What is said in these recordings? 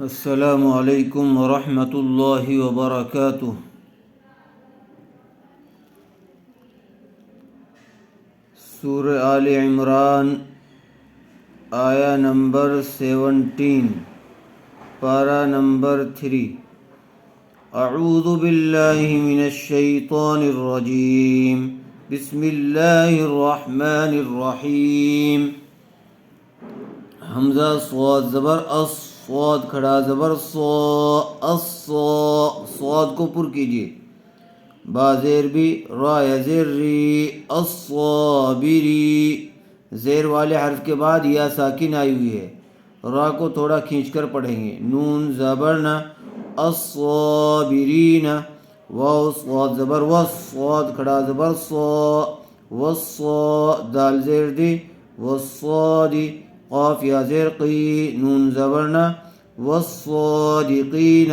अस्सलामु अलैकुम वरहमतुल्लाहि वबरकातुह। सूरह आले इमरान आया नंबर 17, पारा नंबर 3। अऊज़ु बिल्लाहि मिनश शैतानिर रजीम। बिस्मिल्लाहिर रहमानिर रहीम। हमज़ा स्वाद ज़बर अस, स्वाद खड़ा ज़बर सो, अस स्वाद को पुर कीजिए। बाज़ेर भी रा ज़ेर री, अस्साबिरी। ज़ेर वाले हर्फ के बाद या साकिन आई हुई है, रा को थोड़ा खींचकर पढ़ेंगे। नून ज़बर न, अस्साबिरीन। वाव स्वाद ज़बर वस, स्वाद खड़ा ज़बर सो, वस्सो। दाल ज़ेर दी, वस्सादी। क़ाफ या ज़ेर क़ी, नून ज़बर न, वस्सादिक़ीन।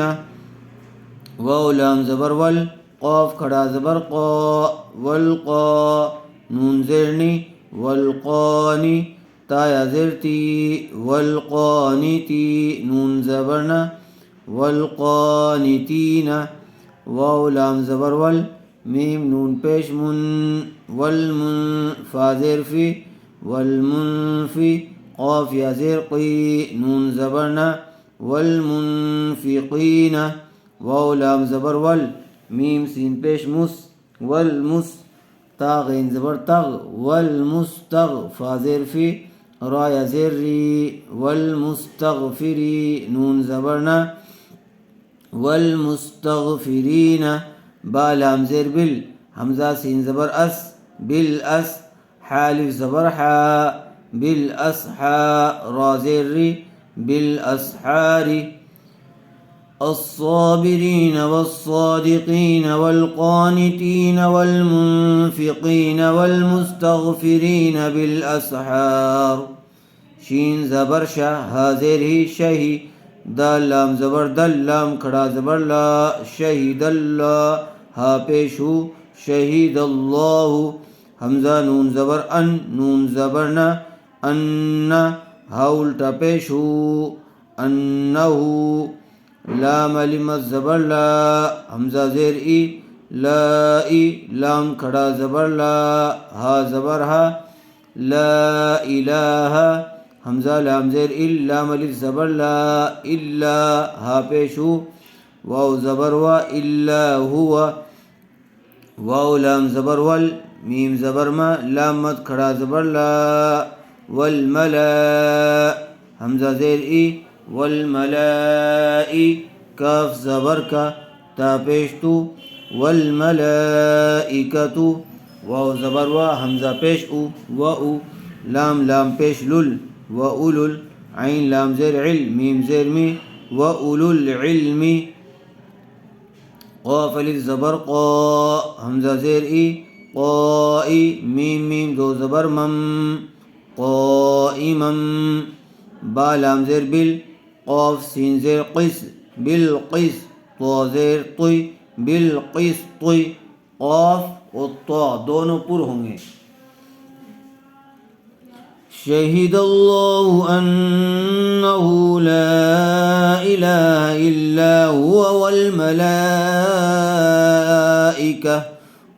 वाव लाम ज़बर वल, क़ाफ खड़ा ज़बर क़ा, वल्क़ा। नून ज़ेरनी, वल्क़ानी। ता या ज़ेर ती, वल्क़ानिती। नून ज़बर न, वल्क़ानितीन। वाव लाम ज़बर वल, मीम नून पेश मुन, वल्मुन। फ़ा ज़ेर फ़ी, वल्मुनफ़ी। क़ाफ या ज़ेर क़ी, नून ज़बर न, वल्मुनफ़िक़ीन। वाव लाम ज़बर वल, मीम सीन पेश मुस, वल्मुस। ता गैन ज़बर तग, वल्मुस्तग। फ़ा ज़ेर फ़ी, रा या ज़ेर री, वल्मुस्तग़फ़िरी। नून ज़बर न, वल्मुस्तग़फ़िरीन। बा लाम ज़ेर बिल, हमज़ा सीन ज़बर अस, बिल अस। हा लिफ ज़बर हा, बिल अस्हा। रा ज़ेर री, बिल अस्हारी। अस्साबिरीन वस्सादिक़ीन वल्क़ानितीन वल्मुनफ़िक़ीन वल्मुस्तग़फ़िरीन बिल अस्हार। शीन ज़बर शा, हा ज़ेर ही शही। दाल लाम ज़बर दल, लाम खड़ा ज़बर ला, शहीदल्ला। हा पेश हु, शहीदल्लाहु। हमज़ा नून ज़बर अन, नून ज़बर न, अन्ना। हा उल्टा पेश हु, अन्नहु। लाम अलिम ज़बर ला, हमज़ा ज़ेर ई, लाई। लाम खड़ा ज़बर ला, हा ज़बर हा, ला इलाहा। हमज़ा लाम ज़ेर इल, लाम अलिफ ज़बर ला, इल्ला। हा पेश हु, वाव ज़बर वा, इल्ला हुआ। वाव लाम ज़बर वल, मीम ज़बर मा, लाम मद खड़ा ज़बर ला, वल्मला। हमज़ा ज़ेर ई, वल्मलाई। काफ ज़बर का, ता पेश तू, वल्मलाइकतु। वाव ज़बर वा, हमज़ा पेश उ, व उ। लाम लाम पेश लुल, व उलुल। आइन लाम ज़ेर इल, मीम ज़ेर मी, व उलुल इल्मी। क़ाफ अलिफ ज़बर क़ा, हमज़ा ज़ेर ई, क़ाई। मीम मीम दो ज़बर मम, क़ाइमम। बा लाम ज़ेर बिल, क़ाफ सीन ज़ेर क़िस, बिलक़िस। ता ज़ेर तुई, बिलक़िस्ति। क़ाफ और ता दोनों पुर होंगे। शहीदल्लाहु अन्नहु ला इलाहा इल्ला हुवा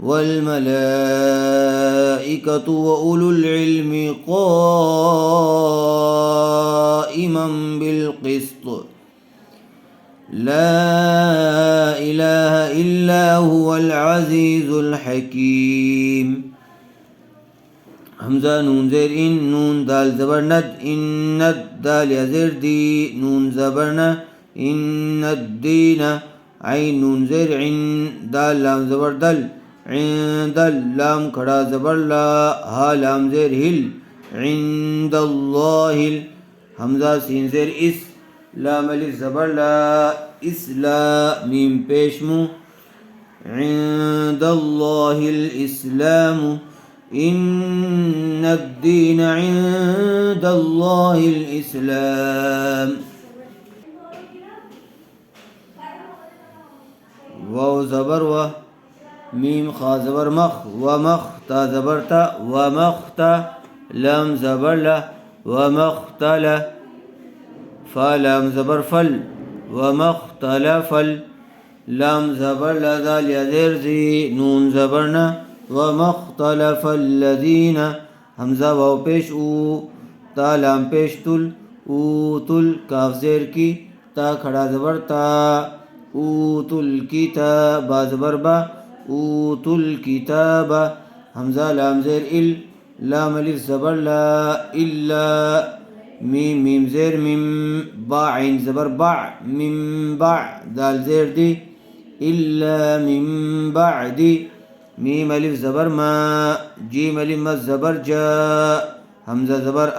वल्मलाइकतु व उलुल इल्मि क़ाइमम बिलक़िस्त। ला इलाहा इल्ला हुवल अज़ीज़ुल हकीम। हमज़ा नून ज़ेर इन, नून दाल ज़बर नद, इन्नद। दाल या ज़ेर दी, नून ज़बर न, इन्नद्दीन। आइन नून ज़ेर इन, दाल लाम ज़बर दल, इन्दल। लाम खड़ा ज़बर ला, हा लाम ज़ेर हिल, इन्दल्लाहिल। हमज़ा सीन ज़ेर इस, लाम अलिफ ज़बर ला, इसला। मीम पेश मु, इन्दल्लाहिल इस्लामु। इन्नद्दीन इन्दल्लाहिल इस्लाम। वाव ज़बर व, मीम खा ज़बर मख, व मख। ता ज़बर ता, व मख्ता। लाम ज़बर ला, व मख्तला। फ़ा लाम ज़बर फल, ومختلف لام زبر لذال يزير زي نون زبرنا ومختلف الذين همزة واو پیش او تا لام پیش تل اوتل کاف زیر کی تا کھڑا زبر تا اوتل کتاب با زبر با اوتل کتاب همزة لام زیر ال لام الف زبر لا إلا ميم ميم زير ميم با عين زبر باع من باع دال زير دي إلا من بعد ميم ألف زبر ما جيم ألف مز زبر جاء همزة زبر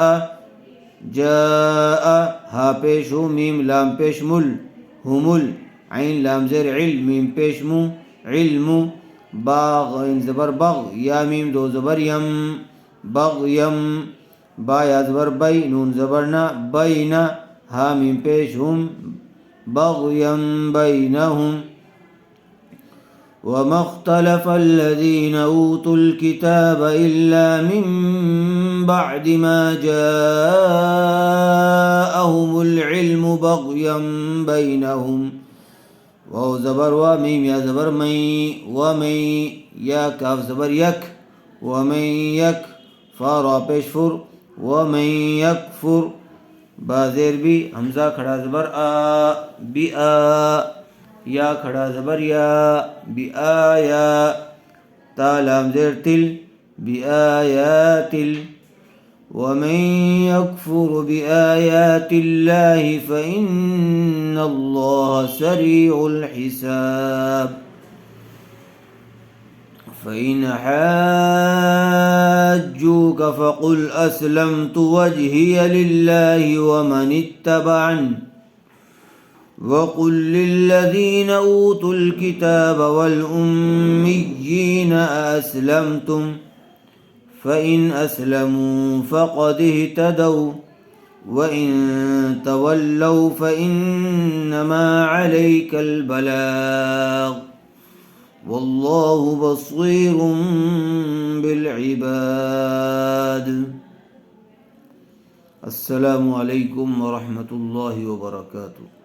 جاء ها پیش هو ميم لام پیش مل همل عين لام زير عل ميم پیش مو علم باغ عين زبر بغ يا ميم دو زبر يم بغ يم با یا زبر بی نون زبرنا بینا ها میم پیش هم بغيا بينهم وما اختلف الذين أوتوا الكتاب إلا من بعد ما جاءهم العلم بغيا بينهم واو زبر وميم يا زبر مي ومي يا كاف زبر يك ومن يك فارا پیش فر ومن يكفر بازیر بی حمزہ کھڑا زبر بی یا کھڑا زبر یا بی آیا تا لام زیر تل بی آیات ومن يكفر بآيات الله فإن الله سريع الحساب فإن حاجوك فقل أسلمت وجهي لله ومن اتبعني وقل للذين أوتوا الكتاب والأميين أأسلمتم فإن أسلموا فقد اهتدوا وإن تولوا فإنما عليك البلاغ والله بصير بالعباد. السلام عليكم ورحمة الله وبركاته.